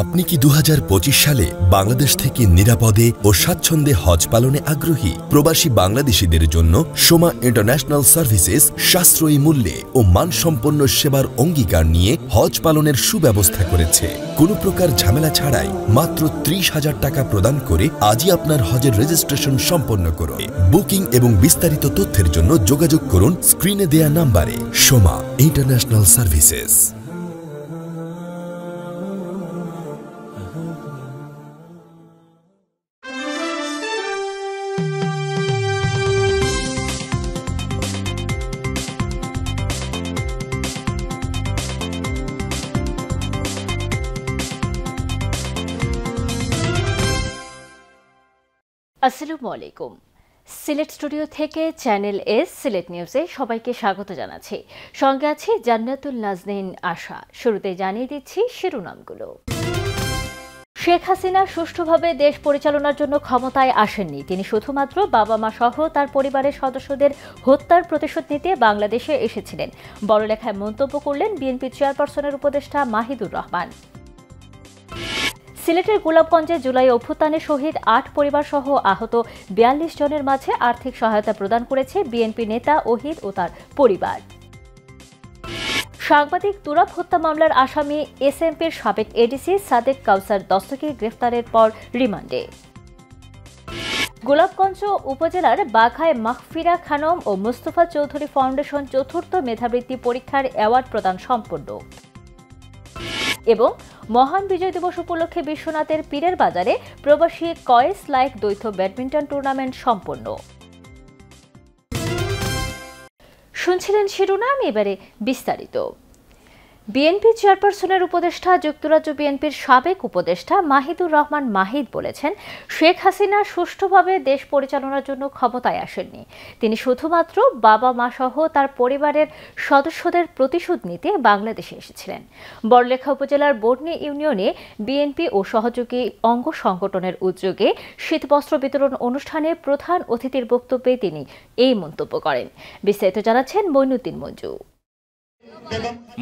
আপনি কি 2025 সালে বাংলাদেশ থেকে নিরাপদে ও স্বাচ্ছন্দ্যে হজ পালনে আগ্রহী? প্রবাসী বাংলাদেশীদের জন্য সোমা ইন্টারন্যাশনাল সার্ভিসেস সাশ্রয়ী মূল্যে ও মানসম্পন্ন সেবার অঙ্গীকার নিয়ে হজ পালনের সুব্যবস্থা করেছে। কোনো প্রকার ঝামেলা ছাড়াই মাত্র 30,000 টাকা প্রদান করে আজই আপনার হজের রেজিস্ট্রেশন সম্পন্ন করুন। বুকিং এবং বিস্তারিত তথ্যের জন্য যোগাযোগ করুন স্ক্রিনে দেয়া নাম্বারে। Soma international services. আসসালামু আলাইকুম। সিলেট স্টুডিও থেকে চ্যানেল এস সিলেট নিউজে সবাইকে স্বাগত জানাচ্ছি। সঙ্গে আছি জান্নাতুল নাজনীন আশা। শুরুতে জানিয়ে দিচ্ছি শিরোনামগুলো। শেখ হাসিনা সুষ্ঠুভাবে দেশ পরিচালনার জন্য ক্ষমতায় আসেননি। তিনি শুধুমাত্র বাবা মা সহ তার পরিবারের সদস্যদের হত্যার প্রতিশোধ নিতে বাংলাদেশে এসেছিলেন। বড়লেখায় মন্তব্য করলেন বিএনপি চেয়ারপারসনের উপদেষ্টা মাহিদুর রহমান। সিলেটের গোলাপগঞ্জে জুলাই অভ্যুত্থানে শহীদ 8 পরিবার সহ আহত 42 জনের মাঝে আর্থিক সহায়তা প্রদান করেছে বিএনপি নেতা ওহিদ ও তার পরিবার। সাংবাদিক তুরাব হত্যা মামলার আসামি এসএমপির সাবেক এডিসি সাদেক কাউসার দস্তগীর গ্রেফতারের পর রিমান্ডে। গোলাপগঞ্জ উপজেলার বাঘায় মাহফিরা খানম ও মুস্তফা চৌধুরী ফাউন্ডেশন চতুর্থ মেধাবৃত্তি পরীক্ষার অ্যাওয়ার্ড প্রদান সম্পন্ন। এবং মহান বিজয় দিবস উপলক্ষে বিশ্বনাথের পীরের বাজারে প্রবাসী কয়েস লাইক দ্বৈত ব্যাডমিন্টন টুর্নামেন্ট সম্পন্ন। শুনছিলেন শিরোনাম, এবারে বিস্তারিত। বিএনপি চেয়ারপারসনের উপদেষ্টা যুক্তরাজ্য বিএনপির সাবেক উপদেষ্টা মাহিদুর রহমান মাহিদ বলেছেন, শেখ হাসিনা সুষ্ঠুভাবে দেশ পরিচালনার জন্য ক্ষমতায় আসেননি। তিনি শুধুমাত্র বাবা মা সহ তার পরিবারের সদস্যদের প্রতিশোধ নিতে বাংলাদেশে এসেছিলেন। বড়লেখা উপজেলার বর্ণী ইউনিয়নে বিএনপি ও সহযোগী অঙ্গ সংগঠনের উদ্যোগে শীতবস্ত্র বিতরণ অনুষ্ঠানে প্রধান অতিথির বক্তব্যে তিনি এই মন্তব্য করেন। বিস্তারিত জানাচ্ছেন মইনুদ্দিন মঞ্জু।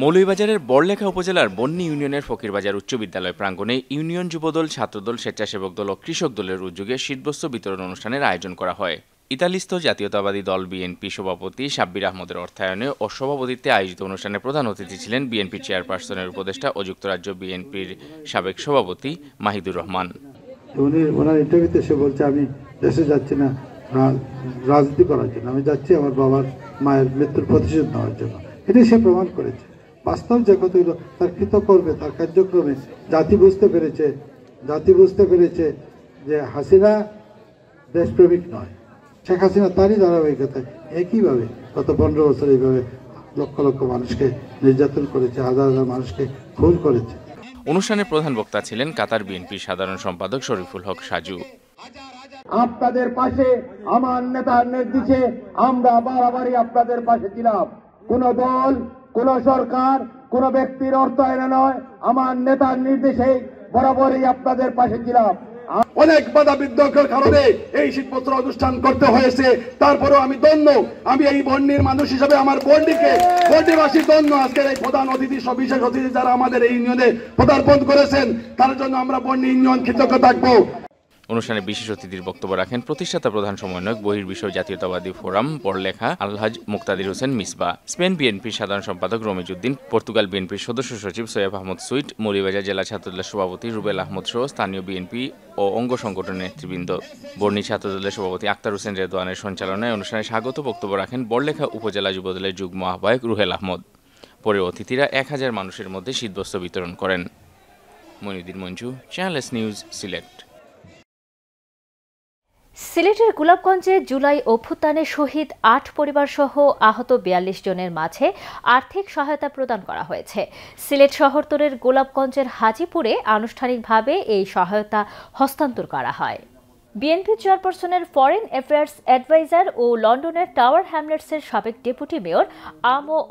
মৌলভীবাজারের বড়লেখা উপজেলার বন্নী ইউনিয়নের ফকিরবাজার উচ্চ বিদ্যালয় প্রাঙ্গণে ইউনিয়ন যুবদল, ছাত্রদল, স্বেচ্ছাসেবক দল ও কৃষক দলের উদ্যোগে শীতবস্ত্র বিতরণ অনুষ্ঠানের আয়োজন করা হয়। ইতালিস্থ জাতীয়তাবাদী দল বিএনপি সভাপতি সাব্বির আহমদের অর্থায়নে ও সভাপতিত্বে আয়োজিত অনুষ্ঠানে প্রধান অতিথি ছিলেন বিএনপি চেয়ারপারসনের উপদেষ্টা ও যুক্তরাজ্য বিএনপির সাবেক সভাপতি মাহিদুর রহমান। ওনার ইন্টারভিউতে সে বলছে, আমি দেশে যাচ্ছি না রাজনীতি করার জন্য, আমি যাচ্ছি আমার বাবার মায়ের মৃত্যুর প্রতিশোধ নেওয়ার জন্য। এটাই সে প্রমাণ করেছে। বাস্তব যে কতগুলো তার কৃতকর্মে, তার কার্যক্রমে জাতি বুঝতে পেরেছে যে হাসিনা দেশপ্রেমিক নয়। শেখ হাসিনা তারই ধারাবাহিকতায় একইভাবে গত 15 বছর এইভাবে লক্ষ লক্ষ মানুষকে নির্যাতন করেছে, হাজার হাজার মানুষকে খুন করেছে। অনুষ্ঠানে প্রধান বক্তা ছিলেন কাতার বিএনপির সাধারণ সম্পাদক শরীফুল হক সাজু। আপনাদের পাশে আমার নেতার নির্দেশে আমরা বারবারই আপনাদের পাশে ছিলাম। কোন দল, কোন সরকার, কোন ব্যক্তির অর্থায়নে নয়, আমার নেতার নির্দেশে বরাবরই আপনাদের পাশে ছিলাম। অনেক বাধা বিঘ্নের কারণে এই শীতবস্ত্র অনুষ্ঠান করতে হয়েছে। তারপরেও আমি ধন্য, আমি এই বন্যীর মানুষ হিসেবে আমার বন্যীবাসী ধন্য। আজকের এই প্রধান অতিথি, সবিশেষ অতিথি যারা আমাদের এই ইউনিয়নে পদার্পণ করেছেন, তার জন্য আমরা বন্যী ইউনিয়ন কৃতজ্ঞ থাকবো। অনুষ্ঠানে বিশেষ অতিথির বক্তব্য রাখেন প্রতিষ্ঠাতা প্রধান সমন্বয়ক বহির্বিশ্ব জাতীয়তাবাদী ফোরাম বড়লেখা আলহাজ মুক্তাদির হোসেন মিসবা, স্পেন বিএনপির সাধারণ সম্পাদক রমিজ উদ্দিন, পর্তুগাল বিএনপির সদস্য সচিব সৈয়দ আহমদ সুইট, মৌলভীবাজার জেলা ছাত্রদলের সভাপতি রুবেল আহমদ সহ স্থানীয় বিএনপি ও অঙ্গ সংগঠনের নেতৃবৃন্দ। বর্ণী ছাত্রদলের সভাপতি আক্তার হোসেন রেদওয়ানের সঞ্চালনায় অনুষ্ঠানে স্বাগত বক্তব্য রাখেন বড়লেখা উপজেলা যুবদলের যুগ্ম আহ্বায়ক রুহেল আহমদ। পরে অতিথিরা 1000 মানুষের মধ্যে শীতবস্ত্র বিতরণ করেন। Mainuddin Manju, channel S news, Sylhet. সিলেটের গোলাপগঞ্জে জুলাই অভ্যুত্থানে শহীদ 8 পরিবার সহ আহত 42 জনের মাঝে আর্থিক সহায়তা প্রদান করা হয়েছে। সিলেট শহরতলির গোলাপগঞ্জের হাজিপুরে আনুষ্ঠানিকভাবে এই সহায়তা হস্তান্তর করা হয়। বিএনপি চেয়ারপারসনের ফরেন অ্যাফেয়ার্স অ্যাডভাইজার ও লন্ডনের টাওয়ার হ্যামলেটসের সাবেক ডেপুটি মেয়র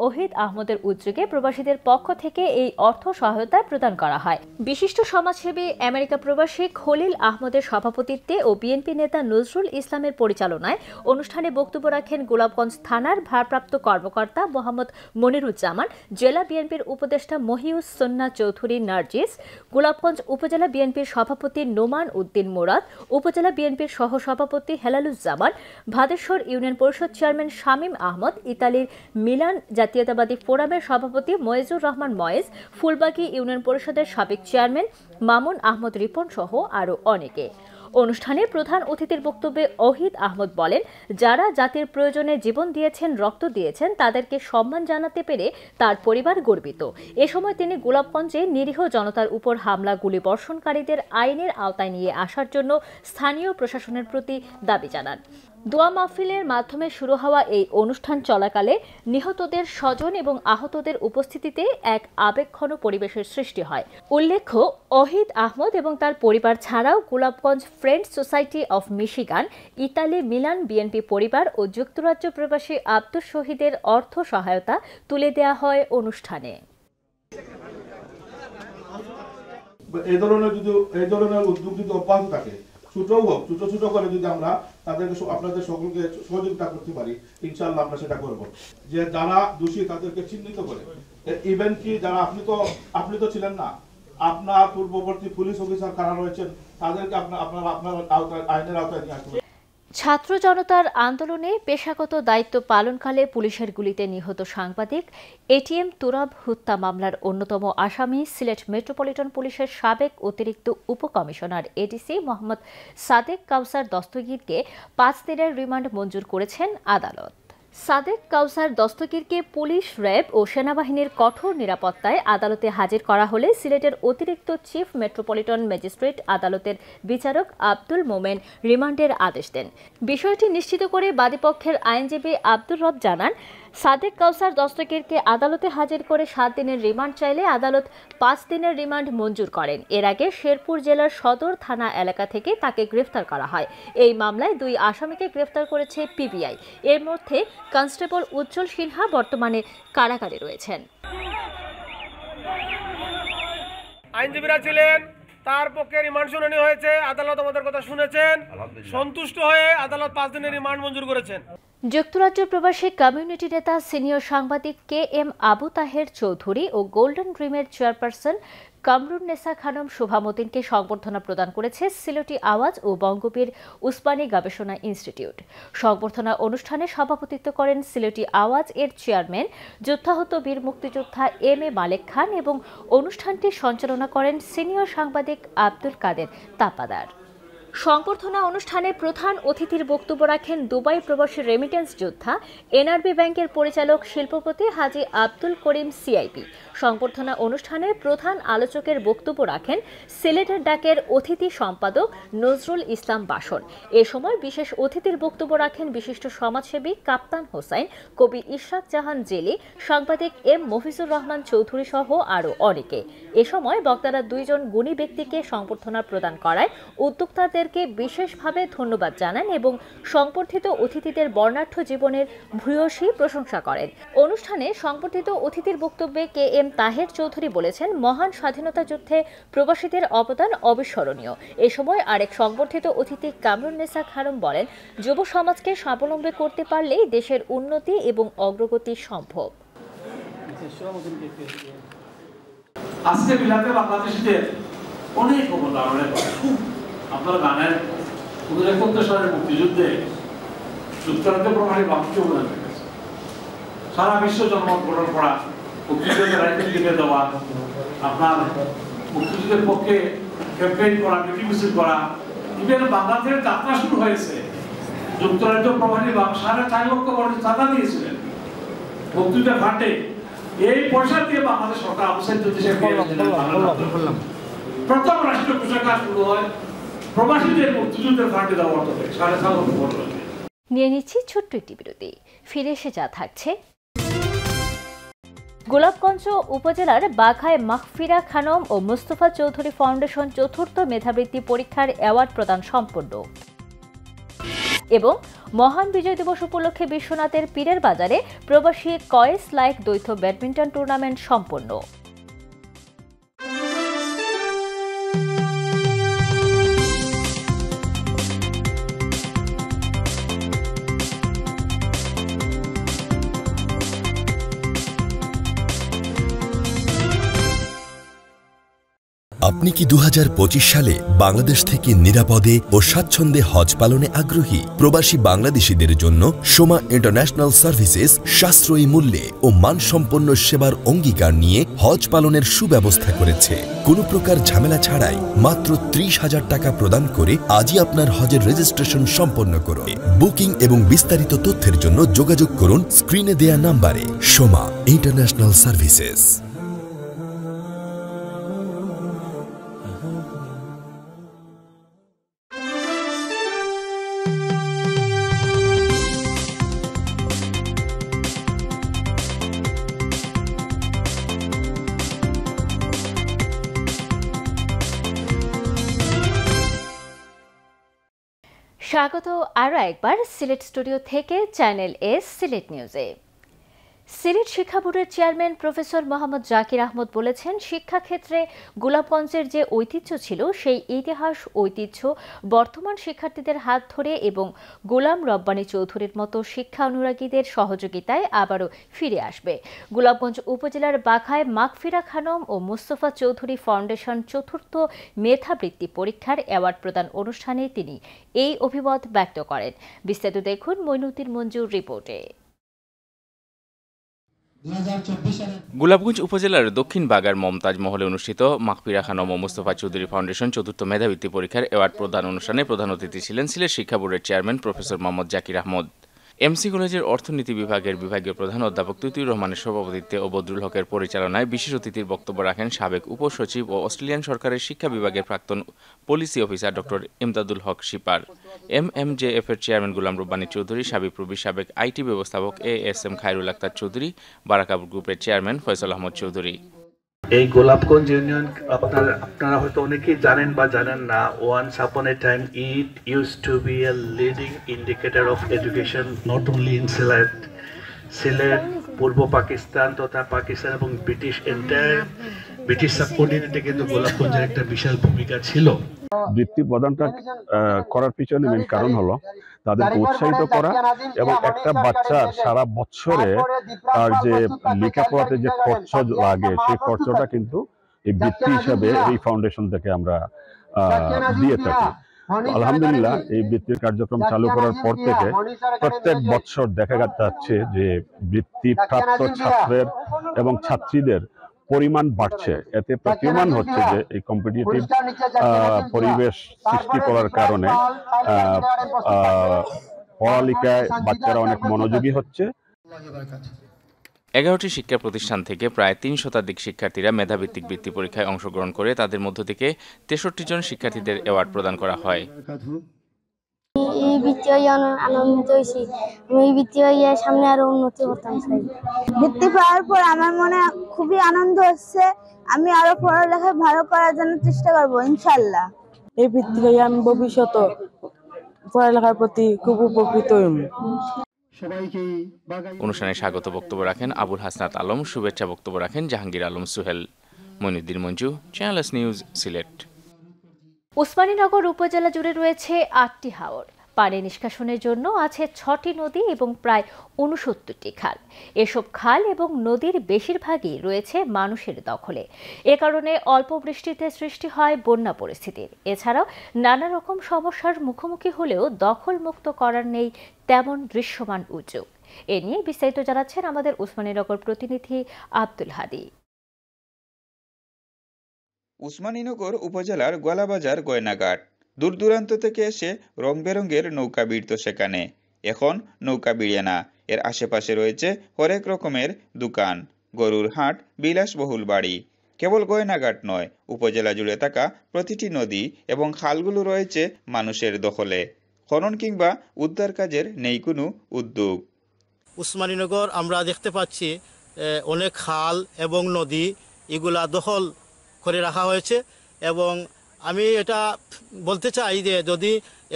ওহিদ আহমদের উদ্যোগে প্রবাসীদের পক্ষ থেকে এই অর্থ সহায়তা প্রদান করা হয়। বিশিষ্ট সমাজসেবী আমেরিকা প্রবাসী খলিল আহমদের সভাপতিত্বে ও বিএনপি নেতা নজরুল ইসলামের পরিচালনায় অনুষ্ঠানে বক্তব্য রাখেন গোলাপগঞ্জ থানার ভারপ্রাপ্ত কর্মকর্তা মোহাম্মদ মনিরুজ্জামান, জেলা বিএনপির উপদেষ্টা মহিউস সুন্নাহ চৌধুরী নার্জিস, গোলাপগঞ্জ উপজেলা বিএনপির সভাপতি নোমান উদ্দিন মুরাদ, উপজেলা বিএনপির সহসভাপতি হেলালুজ্জামান, ভাদেশ্বর ইউনিয়ন পরিষদ চেয়ারম্যান শামীম আহমদ, ইতালির মিলান জাতীয়তাবাদী ফোরামের সভাপতি ময়েজুর রহমান ময়েজ, ফুলবাগী ইউনিয়ন পরিষদের সাবেক চেয়ারম্যান মামুন আহমদ রিপন সহ আরও অনেকে। অনুষ্ঠানে প্রধান অতিথির বক্তব্যে ওহিদ আহমদ বলেন, যারা জাতির প্রয়োজনে জীবন দিয়েছেন, রক্ত দিয়েছেন, তাদেরকে সম্মান জানাতে পেরে তার পরিবার গর্বিত। এ সময় তিনি গোলাপগঞ্জে নিরীহ জনতার উপর হামলা গুলিবর্ষণকারীদের আইনের আওতায় নিয়ে আসার জন্য স্থানীয় প্রশাসনের প্রতি দাবি জানান। দোয়া মাহফিলের মাধ্যমে শুরু হওয়া এই অনুষ্ঠান চলাকালে নিহতদের স্বজন এবং আহতদের উপস্থিতিতে এক আবেগঘন পরিবেশের সৃষ্টি হয়। উল্লেখ্য, ওহিদ আহমদ এবং তার পরিবার ছাড়াও Golapganj friends society of Michigan, Italy Milan BNP পরিবার ও যুক্তরাজ্য প্রবাসী আব্দুস শহীদের অর্থ সহায়তা তুলে দেওয়া হয় অনুষ্ঠানে। এই ধরনের উদ্যোগ যদি অব্যাহত থাকে, ছোট হোক, ছোট করে যদি আমরা তাদেরকে আপনাদের সকলকে সহযোগিতা করতে পারি, ইনশাআল্লাহ আমরা সেটা করব। যে যারা দোষী তাদেরকে চিহ্নিত করে, ইভেন কি যারা আপনি তো ছিলেন না, আপনার পূর্ববর্তী পুলিশ অফিসার কারা রয়েছেন, তাদেরকে আপনার আইনের আওতায় নিয়ে আসতে হবে। ছাত্র জনতার আন্দোলনে পেশাগত দায়িত্ব পালনকালে পুলিশের গুলিতে নিহত সাংবাদিক এটিএম তুরাব হত্যা মামলার অন্যতম আসামি সিলেট মেট্রোপলিটন পুলিশের সাবেক অতিরিক্ত উপকমিশনার এডিসি মোহাম্মদ সাদেক কাউসার দস্তগীরকে 5 দিনের রিমান্ড মঞ্জুর করেছেন আদালত। সাদেক কাউসার দস্তগীরকে পুলিশ, র্যাব ও সেনাবাহিনীর কঠোর নিরাপত্তায় আদালতে হাজির করা হলে সিলেটের অতিরিক্ত চিফ মেট্রোপলিটন ম্যাজিস্ট্রেট আদালতের বিচারক আব্দুল মোমেন রিমান্ডের আদেশ দেন। বিষয়টি নিশ্চিত করে বাদীপক্ষের আইনজীবী আব্দুর রব জানান, সাদেক কাউসার দস্তগীরকে আদালতে হাজির করে 7 দিনের রিমান্ড চাইলে আদালত 5 দিনের রিমান্ড মঞ্জুর করেন। এর আগে শেরপুর জেলার সদর থানা এলাকা থেকে তাকে গ্রেফতার করা হয়। এই মামলায় 2 আসামিকে গ্রেফতার করেছে পিবিআই। এর মধ্যে কনস্টেবল উজ্জ্বল সিনহা বর্তমানে কারাগারে রয়েছেন। আইনজীবীরা ছিলেন, তার পক্ষে রিমান্ড শুনানি হয়েছে, আদালত আমাদের কথা শুনেছেন, সন্তুষ্ট হয়ে আদালত 5 দিনের রিমান্ড মঞ্জুর করেছেন। যুক্তরাজ্য প্রবাসী কমিউনিটি নেতা সিনিয়র সাংবাদিক KM আবু তাহের চৌধুরী ও গোল্ডেন ড্রিমের চেয়ারপারসন কামরুন্নেসা খানম শোভামতিনকে সংবর্ধনা প্রদান করেছে সিলেটি আওয়াজ ও বঙ্গবীর উসমানী গবেষণা ইনস্টিটিউট। সংবর্ধনা অনুষ্ঠানে সভাপতিত্ব করেন সিলেটি আওয়াজ এর চেয়ারম্যান যুদ্ধাহত বীর মুক্তিযোদ্ধা MA মালেক খান এবং অনুষ্ঠানটি সঞ্চালনা করেন সিনিয়র সাংবাদিক আব্দুল কাদের তাপাদার। সংবর্ধনা অনুষ্ঠানে প্রধান অতিথির বক্তব্য রাখেন দুবাই প্রবাসী রেমিটেন্স যোদ্ধা NRB ব্যাংকের পরিচালক শিল্পপতি হাজী আব্দুল করিম CIP। সংবর্ধনা অনুষ্ঠানে প্রধান আলোচকের বক্তব্য রাখেন সিলেটের ডাকের অতিথি সম্পাদক নজরুল ইসলাম বাসন। এ সময় বিশেষ অতিথির বক্তব্য রাখেন বিশিষ্ট সমাজসেবী কাপ্তান হোসাইন, কবি ইশরাক জাহান জেলি, সাংবাদিক M মফিজুর রহমান চৌধুরী সহ আরও অনেকে। এ সময় বক্তারা 2 জন গুণী ব্যক্তিকে সংবর্ধনা প্রদান করায় উদ্যোক্তাদের বিশেষভাবে ধন্যবাদ জানান এবং সংবর্ধিত অতিথিদের বর্ণাঢ্য জীবনের ভূয়সী প্রশংসা করেন। অনুষ্ঠানে সংবর্ধিত অতিথির বক্তব্যে KM তাহের চৌধুরী বলেছেন, মহান স্বাধীনতা যুদ্ধে প্রবাসীদের অবদান অবিস্মরণীয়। এ সময় আরেক সংবর্ধিত অতিথি কামরুন্নেসা খানম বলেন, যুব সমাজকে স্বাবলম্বী করতে পারলেই দেশের উন্নতি এবং অগ্রগতি সম্ভব। আজকে বিলাতে বাংলাদেশিদের অনেক অবদান, আপনারা জানেন 1971 সালের মুক্তিযুদ্ধে যুক্তরাজ্য প্রভারী বাংলাদেশে অবদান রেখেছে। সারা বিশ্ব জন্মগ্রহণ করা, মুক্তিযুদ্ধের রাজনীতি লিখে দেওয়া, আপনার মুক্তিযুদ্ধের পক্ষে ক্যাম্পেইন করা, মিটিং মিছিল করা, ইভেন বাংলাদেশের যাত্রা শুরু হয়েছে যুক্তরাজ্য প্রভারী 4.5 লক্ষ চাঁদা দিয়েছিলেন মুক্তিযুদ্ধের ফান্ডে। এই পয়সা দিয়ে বাংলাদেশ সরকার আবশ্যক প্রথম রাষ্ট্রীয় কোষাগার শুরু হয় প্রবাসীদের মুক্তিযুদ্ধের ফান্ডে দেওয়া অর্থ 4.5 লক্ষ। নিয়ে নিচ্ছি ছোট্ট একটি বিরতি, ফিরে এসে যা থাকছে। গোলাপগঞ্জ উপজেলার বাঘায় মাহফিরা খানম ও মুস্তফা চৌধুরী ফাউন্ডেশন 4র্থ মেধাবৃত্তি পরীক্ষার অ্যাওয়ার্ড প্রদান সম্পন্ন। এবং মহান বিজয় দিবস উপলক্ষে বিশ্বনাথের পীরের বাজারে প্রবাসী কয়েস লাইক দ্বৈত ব্যাডমিন্টন টুর্নামেন্ট সম্পন্ন। আপনি কি 2025 সালে বাংলাদেশ থেকে নিরাপদে ও স্বাচ্ছন্দ্যে হজ পালনে আগ্রহী? প্রবাসী বাংলাদেশীদের জন্য সোমা ইন্টারন্যাশনাল সার্ভিসেস সাশ্রয়ী মূল্যে ও মানসম্পন্ন সেবার অঙ্গীকার নিয়ে হজ পালনের সুব্যবস্থা করেছে। কোনো প্রকার ঝামেলা ছাড়াই মাত্র 30,000 টাকা প্রদান করে আজই আপনার হজের রেজিস্ট্রেশন সম্পন্ন করুন। বুকিং এবং বিস্তারিত তথ্যের জন্য যোগাযোগ করুন স্ক্রিনে দেয়া নাম্বারে। Soma international services. স্বাগত আরও একবার সিলেট স্টুডিও থেকে চ্যানেল এস সিলেট নিউজে। সিলেট শিক্ষা বোর্ডের চেয়ারম্যান প্রফেসর মোহাম্মদ জাকির আহমদ বলেছেন, শিক্ষাক্ষেত্রে গোলাপগঞ্জের যে ঐতিহ্য ছিল সেই ইতিহাস ঐতিহ্য বর্তমান শিক্ষার্থীদের হাত ধরে এবং গোলাম রব্বানী চৌধুরীর মতো শিক্ষা অনুরাগীদের সহযোগিতায় আবারও ফিরে আসবে। গোলাপগঞ্জ উপজেলার বাঘায় মাগফিরা খানম ও মুস্তফা চৌধুরী ফাউন্ডেশন চতুর্থ মেধাবৃত্তি পরীক্ষার অ্যাওয়ার্ড প্রদান অনুষ্ঠানে তিনি এই অভিমত ব্যক্ত করেন। বিস্তারিত দেখুন মইনুদ্দিন মঞ্জুর রিপোর্টে। গোলাপগঞ্জ উপজেলার দক্ষিণ বাগার মমতাজ মহলে অনুষ্ঠিত মাগফিরা খানম ও মুস্তফা চৌধুরী ফাউন্ডেশন চতুর্থ মেধাবৃত্তি পরীক্ষার অ্যাওয়ার্ড প্রদান অনুষ্ঠানে প্রধান অতিথি ছিলেন সিলেট শিক্ষা বোর্ডের chairman professor Mohammad Zakir Ahmad. MC কলেজের অর্থনীতি বিভাগের বিভাগীয় প্রধান অধ্যাপক তুতিউর রহমানের সভাপতিত্বে ও বদরুল হকের পরিচালনায় বিশেষ অতিথির বক্তব্য রাখেন সাবেক উপসচিব ও অস্ট্রেলিয়ান সরকারের শিক্ষা বিভাগের প্রাক্তন পলিসি অফিসার ডক্টর ইমদাদুল হক শিপার। এমএমজেএফ এর চেয়ারম্যান গোলাম রব্বানী চৌধুরী, সাবিপ্রবির সাবেক আইটি ব্যবস্থাপক এএসএম খায়রুল আক্তার চৌধুরী, বারাকাব গ্রুপের চেয়ারম্যান ফয়সাল আহমদ চৌধুরী। এই গোলাপগঞ্জ ইউনিয়ন আপনারা হয়তো অনেকেই জানেন বা জানেন না, once upon a time it used to be a leading indicator of education not only in Sylhet, পূর্ব পাকিস্তান তথা পাকিস্তান এবং ব্রিটিশ সাবকন্টিনেন্টে কিন্তু গোলাপগঞ্জের একটা বিশাল ভূমিকা ছিল। বৃত্তি প্রদানটা করার পিছনে মেন কারণ হলো তাদেরকে উৎসাহিত করা এবং একটা বাচ্চার সারা বছরে তার যে লেখাপড়াতে যে খরচ লাগে সেই খরচটা কিন্তু এই বৃত্তি হিসাবে এই ফাউন্ডেশন থেকে আমরা দিয়ে থাকি। আলহামদুলিল্লাহ, এই বৃত্তির কার্যক্রম চালু করার পর থেকে প্রত্যেক বছর দেখা যাচ্ছে যে বৃত্তি প্রাপ্ত ছাত্রের এবং ছাত্রীদের পরিমাণ বাড়ছে। এতে প্রতীয়মান হচ্ছে যে এই কম্পিটিটিভ পরিবেশ সৃষ্টি করার কারণে পড়ালেখায় বাচ্চারা অনেক মনোযোগী হচ্ছে। 11টি শিক্ষা প্রতিষ্ঠান থেকে প্রায় 3 শতাধিক শিক্ষার্থীরা মেধাভিত্তিক বৃত্তি পরীক্ষায় অংশগ্রহণ করে তাদের মধ্য থেকে 63 জন শিক্ষার্থীদের অ্যাওয়ার্ড প্রদান করা হয়। এই বৃত্তি হয়ে আনন্দিত হয়েছি। আমি এই বৃত্তি হয়ে সামনে আরো উন্নতি করতাম চাই। বৃত্তি পাওয়ার পর আমার মনে খুবই আনন্দ হচ্ছে। আমি আরো পড়ালেখা ভালো করার জন্য চেষ্টা করব ইনশাআল্লাহ। এই বৃত্তি হয়ে আমি ভবিষ্যতে পড়ালেখার প্রতি খুব উপকৃত হইব। অনুষ্ঠানে স্বাগত বক্তব্য রাখেন আবুল হাসনাত আলম, শুভেচ্ছা বক্তব্য রাখেন Jahangir Alam Suhel. Mainuddin Manju, channel S news, Sylhet. Osmaninagar উপজেলা জুড়ে রয়েছে 8টি হাওর। পানি নিষ্কাশনের জন্য আছে 6টি নদী এবং প্রায় 69টি খাল। এসব খাল এবং নদীর বেশিরভাগই রয়েছে মানুষের দখলে। এ কারণে অল্প বৃষ্টিতে সৃষ্টি হয় বন্যা পরিস্থিতির। এছাড়াও নানা রকম সমস্যার মুখোমুখি হলেও দখলমুক্ত করার নেই তেমন দৃশ্যমান উদ্যোগ। এ নিয়ে বিস্তারিত জানাচ্ছেন আমাদের ওসমানীনগর প্রতিনিধি আব্দুল হাদি। ওসমানীনগর উপজেলার গোয়ালাবাজার গয়নাঘাট, দূর দূরান্ত থেকে এসে রং বেরঙের নৌকা ভিড়ত সেখানে। এখন নৌকা ভিড়ে না, এর আশেপাশে রয়েছে হরেক রকমের দোকান, গরুর হাট, বিলাসবহুল বাড়ি। কেবল গয়নাঘাট নয়, উপজেলা জুড়ে থাকা প্রতিটি নদী এবং খালগুলো রয়েছে মানুষের দখলে। খনন কিংবা উদ্ধার কাজের নেই কোনো উদ্যোগ। ওসমানীনগর আমরা দেখতে পাচ্ছি অনেক খাল এবং নদী এগুলা দখল করে রাখা হয়েছে এবং আমি এটা বলতে চাই যে যদি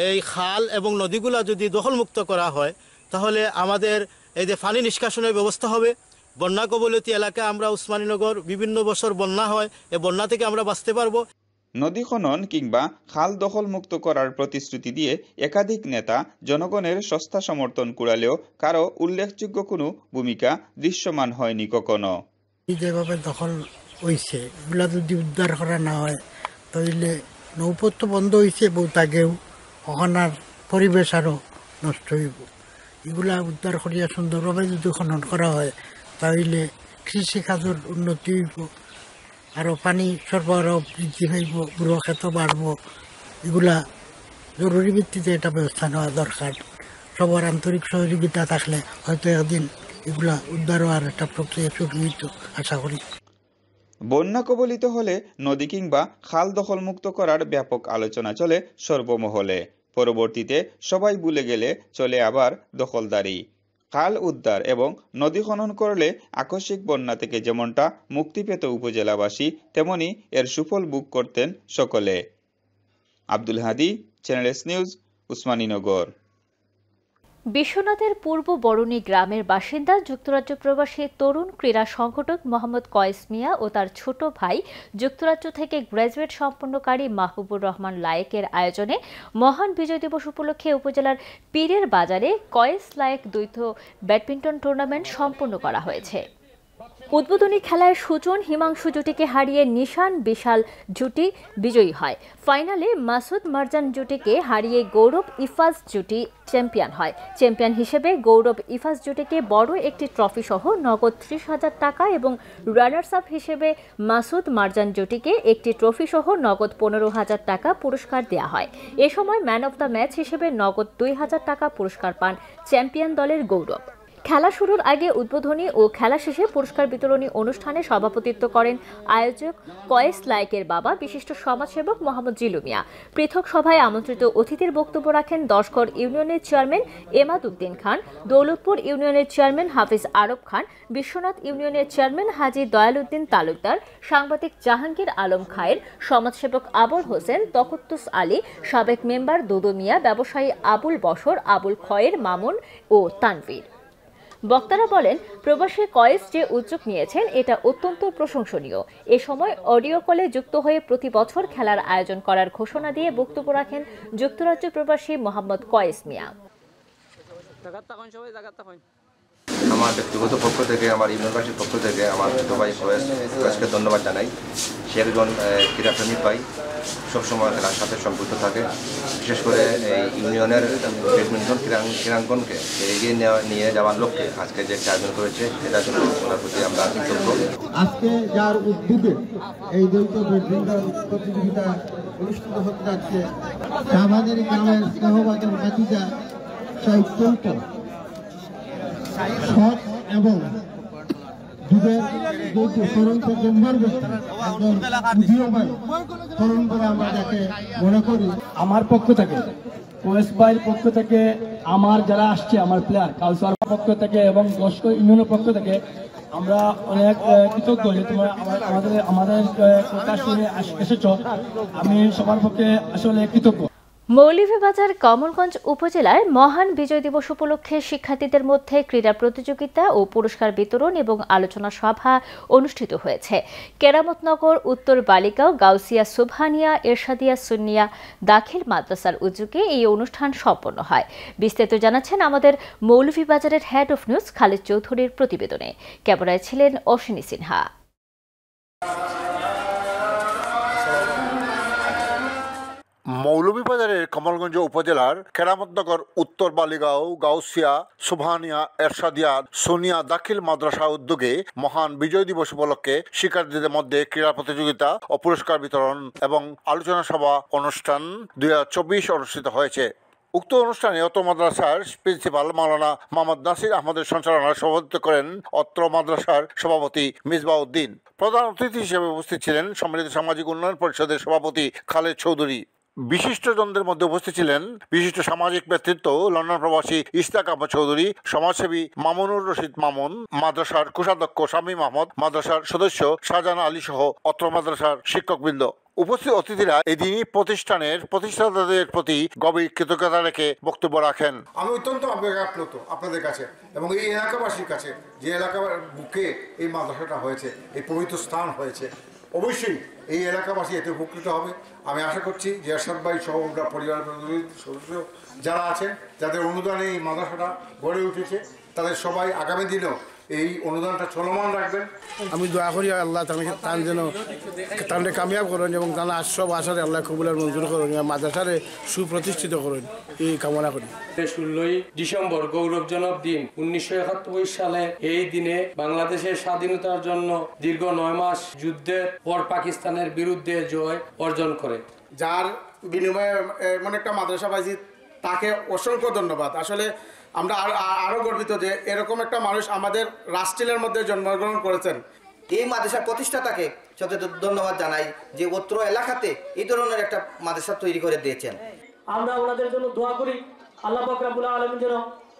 এই খাল এবং নদীগুলা যদি দখলমুক্ত করা হয় তাহলে আমাদের এই যে পানি নিষ্কাশনের ব্যবস্থা হবে। বন্যা কবলিত এলাকা আমরা উসমানীনগর বিভিন্ন বছর বন্যা হয়, এই বন্যা থেকে আমরা বাঁচতে পারবো। নদী খনন কিংবা খাল দখলমুক্ত করার প্রতিশ্রুতি দিয়ে একাধিক নেতা জনগণের সস্তা সমর্থন কুড়ালেও কারো উল্লেখযোগ্য কোনো ভূমিকা দৃশ্যমান হয়নি কখনো। যেভাবে দখল হয়েছে এগুলা যদি উদ্ধার করা না হয় তাহলে নৌপথ তো বন্ধ হয়েছে বহুত আগেও, ওখানার পরিবেশ আরও নষ্ট হইব। এগুলা উদ্ধার করিয়া সুন্দরভাবে যদি খনন করা হয় তাহলে কৃষিকাজের উন্নতি হইব, আরও পানি সরবরাহ বৃদ্ধি হইব, বুড়ো ক্ষেত বাড়ব। এগুলা জরুরি ভিত্তিতে এটা ব্যবস্থা নেওয়া দরকার। সবার আন্তরিক সহযোগিতা থাকলে হয়তো একদিন এগুলা উদ্ধার হওয়ার একটা প্রক্রিয়া শুরু হইত আশা করি। বন্যা কবলিত হলে নদী কিংবা খাল দখলমুক্ত করার ব্যাপক আলোচনা চলে সর্বমহলে। পরবর্তীতে সবাই ভুলে গেলে চলে আবার দখলদারি। খাল উদ্ধার এবং নদী খনন করলে আকস্মিক বন্যা থেকে যেমনটা মুক্তি পেত উপজেলাবাসী, তেমনি এর সুফল ভোগ করতেন সকলে। আব্দুল হাদি, চ্যানেল এস নিউজ, উসমানীনগর। বিশ্বনাথের পূর্ব বরুণী গ্রামের বাসিন্দা যুক্তরাজ্য প্রবাসী তরুণ ক্রীড়া সংগঠক মোহাম্মদ কয়েস মিয়া ও তার ছোট ভাই যুক্তরাজ্য থেকে গ্র্যাজুয়েট সম্পন্নকারী মাহবুবুর রহমান লায়েকের আয়োজনে মহান বিজয় দিবস উপলক্ষে উপজেলার পীরের বাজারে কয়েস লায়েক দ্বৈত ব্যাডমিন্টন টুর্নামেন্ট সম্পন্ন করা হয়েছে। উদ্বোধনী খেলায় সুজন হিমাংশু জুটিকে হারিয়ে নিশান বিশাল জুটি বিজয়ী হয়। ফাইনালে মাসুদ মারজান জুটিকে হারিয়ে গৌরব ইফাজ জুটি চ্যাম্পিয়ন হয়। চ্যাম্পিয়ন হিসেবে গৌরব ইফাজ জুটিকে বড় একটি ট্রফি সহ নগদ 30,000 টাকা এবং রানার্স আপ হিসেবে মাসুদ মারজান জুটিকে একটি ট্রফি সহ নগদ 15,000 টাকা পুরস্কার দেওয়া হয়। এ সময় ম্যান অব দ্য ম্যাচ হিসেবে নগদ 2,000 টাকা পুরস্কার পান চ্যাম্পিয়ন দলের গৌরব। খেলা শুরুর আগে উদ্বোধনী ও খেলা শেষে পুরস্কার বিতরণী অনুষ্ঠানে সভাপতিত্ব করেন আয়োজক কয়েস লায়েকের বাবা বিশিষ্ট সমাজসেবক মোহাম্মদ জিলু মিয়া। পৃথক সভায় আমন্ত্রিত অতিথির বক্তব্য রাখেন দশকর ইউনিয়নের চেয়ারম্যান এমাদ উদ্দিন খান, দৌলতপুর ইউনিয়নের চেয়ারম্যান হাফিজ আরব খান, বিশ্বনাথ ইউনিয়নের চেয়ারম্যান হাজী দয়াল উদ্দিন তালুকদার, সাংবাদিক জাহাঙ্গীর আলম খায়ের, সমাজসেবক আবুল হোসেন, তকত্তুস আলী, সাবেক মেম্বার দুদু মিয়া, ব্যবসায়ী আবুল বশর, আবুল খয়ের, মামুন ও তানভীর। বক্তারা বলেন, প্রবাসী কয়েস যে উদ্যোগ নিয়েছেন এটা অত্যন্ত প্রশংসনীয়। এ সময় অডিও কলে যুক্ত হয়ে প্রতি বছর খেলার আয়োজন করার ঘোষণা দিয়ে বক্তব্য রাখেন যুক্তরাজ্য প্রবাসী মোহাম্মদ কয়েস মিয়া। আমার ব্যক্তিগত পক্ষ থেকে, আমার ইউনিভার্সিটির পক্ষ থেকে আমার সবাই কয়েসকে ধন্যবাদ জানাই। সে একজন ক্রীড়াপ্রেমিক ভাই, সবসময় খেলার সাথে সম্পৃক্ত থাকে। বিশেষ করে এই ইউনিয়নের ব্যাডমিন্টন ক্রীড়াঙ্গনকে এগিয়ে নিয়ে যাওয়ার লক্ষ্যে আজকে যে আয়োজন করেছে এটার জন্য ওনার প্রতি আমরা কৃতজ্ঞ। আজকে যার উদ্যোগে এই দ্বৈত ব্যাডমিন্টন প্রতিযোগিতা অনুষ্ঠিত হতে যাচ্ছে, আমাদের গ্রামের স্নেহভাজন ভাতিজা অত্যন্ত সৎ এবং যুগের যৌথ স্মরণ থেকে একজন উদীয়মান তরুণ বলে আমরা যাকে মনে করি। আমার পক্ষ থেকে, কোয়েস ভাইয়ের পক্ষ থেকে, আমার যারা আসছে আমার প্লেয়ার কাউসার পক্ষ থেকে এবং লস্কর ইউনিয়নের পক্ষ থেকে আমরা অনেক কৃতজ্ঞ যে তোমরা আমাদের কথা শুনে এসেছ। আমি সবার পক্ষে আসলে কৃতজ্ঞ। মৌলভীবাজার কমলগঞ্জ উপজেলায় মহান বিজয় দিবস উপলক্ষে শিক্ষার্থীদের মধ্যে ক্রীড়া প্রতিযোগিতা ও পুরস্কার বিতরণ এবং আলোচনা সভা অনুষ্ঠিত হয়েছে। কেরামতনগর উত্তর বালিকাও গাউসিয়া সুবহানিয়া এরশাদিয়া সুন্নিয়া দাখিল মাদ্রাসার উদ্যোগে এই অনুষ্ঠান সম্পন্ন হয়। বিস্তারিত জানাচ্ছেন আমাদের মৌলভীবাজারের হেড অফ নিউজ খালিদ চৌধুরীর প্রতিবেদনে। ক্যামেরায় ছিলেন অশ্বিনী সিনহা। মৌলভীবাজারের কমলগঞ্জ উপজেলার কেরামতনগর উত্তর বালিগাঁও গাউসিয়া সুবহানিয়া এরশাদিয়া সুনিয়া দাখিল মাদ্রাসা উদ্যোগে মহান বিজয় দিবস উপলক্ষে শিক্ষার্থীদের মধ্যে ক্রীড়া প্রতিযোগিতা ও পুরস্কার বিতরণ এবং আলোচনা সভা অনুষ্ঠান 2024 অনুষ্ঠিত হয়েছে। উক্ত অনুষ্ঠানে অত্র মাদ্রাসার প্রিন্সিপাল মাওলানা মোহাম্মদ নাসির আহমদের সঞ্চালনায় সভাপতিত্ব করেন অত্র মাদ্রাসার সভাপতি মিসবাউদ্দিন। প্রধান অতিথি হিসেবে উপস্থিত ছিলেন সম্মিলিত সামাজিক উন্নয়ন পরিষদের সভাপতি খালেদ চৌধুরী। বিশিষ্টজনদের মধ্যে উপস্থিত ছিলেন বিশিষ্ট সামাজিক ব্যক্তিত্ব লন্ডন প্রবাসী ইশতাক আহমদ চৌধুরী, সমাজসেবী মামুনুর রশিদ মামুন, মাদ্রাসার কোষাধ্যক্ষ শামীম আহমদ, মাদ্রাসার সদস্য শাহজাহান আলী সহ অত্র মাদ্রাসার শিক্ষকবৃন্দ। উপস্থিত অতিথিরা এদিনই প্রতিষ্ঠানের প্রতিষ্ঠাতাদের প্রতি গভীর কৃতজ্ঞতা রেখে বক্তব্য রাখেন। আমি অত্যন্ত আপ্লুত আপনাদের কাছে এবং এই এলাকাবাসীর কাছে, যে এলাকার বুকে এই মাদ্রাসাটা হয়েছে, এই পবিত্র স্থান হয়েছে। অবশ্যই এই এলাকাবাসী এতে উপকৃত হবে। আমি আশা করছি যে এরশাদ ভাই সহ আমরা পরিবারের সদস্য যারা আছেন, যাদের অনুদানে এই মাদ্রাসাটা গড়ে উঠেছে, তাদের সবাই আগামী দিনেও এই অনুদানটা চলমান রাখবেন। আমি দোয়া করি আল্লাহ তান যেন তানরে কামিয়াব করেন এবং তারা সব আশারে আল্লাহ কবুলের মঞ্জুর করেন, মাদ্রাসারে সুপ্রতিষ্ঠিত করেন, এই কামনা করি। 16ই ডিসেম্বর গৌরবজনক দিন। 1971 সালে এই দিনে বাংলাদেশের স্বাধীনতার জন্য দীর্ঘ 9 মাস যুদ্ধের পর পাকিস্তানের বিরুদ্ধে জয় অর্জন করে। যার বিনিময়ে এমন একটা মাদ্রাসা পাইছি, তাকে অসংখ্য ধন্যবাদ। আসলে আমরা আরো গর্বিত যে এরকম একটা মানুষ আমাদের রাষ্ট্রের মধ্যে জন্মগ্রহণ করেছেন। এই মাদ্রাসার প্রতিষ্ঠাতাকে সচেতন ধন্যবাদ জানাই যে অত্র এলাকাতে এই ধরনের একটা মাদ্রাসা তৈরি করে দিয়েছেন। আমরা ওনাদের জন্য দোয়া করি, আল্লাহ পাক রব্বুল আলামিন যেন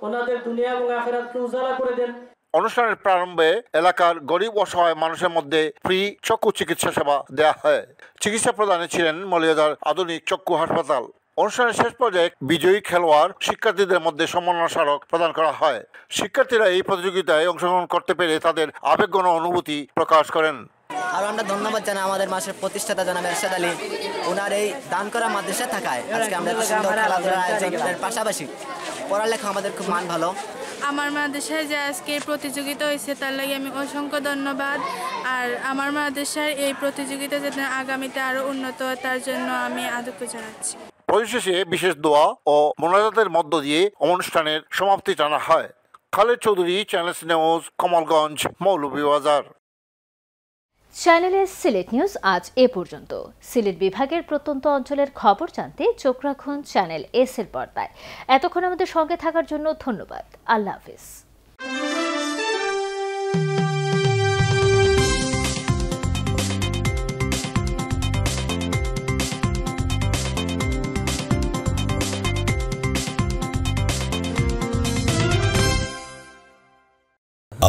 ওনাদের দুনিয়া এবং আখিরাতকে উজালা করে দেন। অনুষ্ঠানের প্রারম্ভে এলাকার গরিব অসহায় মানুষের মধ্যে ফ্রি চক্ষু চিকিৎসা সেবা দেওয়া হয়। চিকিৎসা প্রদানে ছিলেন মৌলভীবাজার আধুনিক চক্ষু হাসপাতাল। অনুষ্ঠানের শেষ পর্যায়ে বিজয়ী খেলোয়াড় শিক্ষার্থীদের মধ্যে সম্মাননা স্মারক প্রদান করা হয়। শিক্ষার্থীরা এই প্রতিযোগিতায় অংশগ্রহণ করতে পেরে তাদের আবেগঘন অনুভূতি প্রকাশ করেন। আর আমরা ধন্যবাদ জানাই আমাদের মাসের প্রতিষ্ঠাতা জনাব এরশাদ আলী, ওনার এই দান করা মাদ্রাসা থাকায় আজকে আমরা এত সুন্দর খেলাধুলার আয়োজনের পাশাপাশি পড়ালেখা আমাদের খুব মান ভালো। আমার মাদ্রাসায় যে আজকে প্রতিযোগিতা হয়েছে তার লাগে আমি অসংখ্য ধন্যবাদ। আর আমার মাদ্রাসার এই প্রতিযোগিতা যাতে আগামীতে আরো উন্নত হয় তার জন্য আমি আদর্শ জানাচ্ছি। পরিশেষে বিশেষ দোয়া ও মোনাজাতের মধ্য দিয়ে অনুষ্ঠানের সমাপ্তি টানা হয়। Khaled Chowdhury, channel news, Kamalganj, Moulvibazar. চ্যানেলের সিলেট নিউজ আজ এ পর্যন্ত। সিলেট বিভাগের প্রত্যন্ত অঞ্চলের খবর জানতে চোখ রাখুন চ্যানেল এস এর পর্দায়। এতক্ষণ আমাদের সঙ্গে থাকার জন্য ধন্যবাদ। আল্লাহ হাফেজ।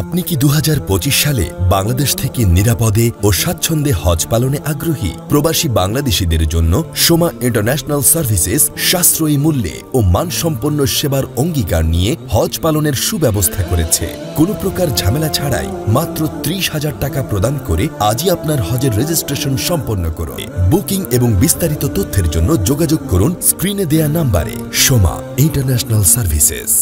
আপনি কি 2025 সালে বাংলাদেশ থেকে নিরাপদে ও স্বাচ্ছন্দ্যে হজ পালনে আগ্রহী? প্রবাসী বাংলাদেশীদের জন্য সোমা ইন্টারন্যাশনাল সার্ভিসেস সাশ্রয়ী মূল্যে ও মানসম্পন্ন সেবার অঙ্গীকার নিয়ে হজ পালনের সুব্যবস্থা করেছে। কোনো প্রকার ঝামেলা ছাড়াই মাত্র 30,000 টাকা প্রদান করে আজই আপনার হজের রেজিস্ট্রেশন সম্পন্ন করুন। বুকিং এবং বিস্তারিত তথ্যের জন্য যোগাযোগ করুন স্ক্রিনে দেয়া নাম্বারে। Soma international services.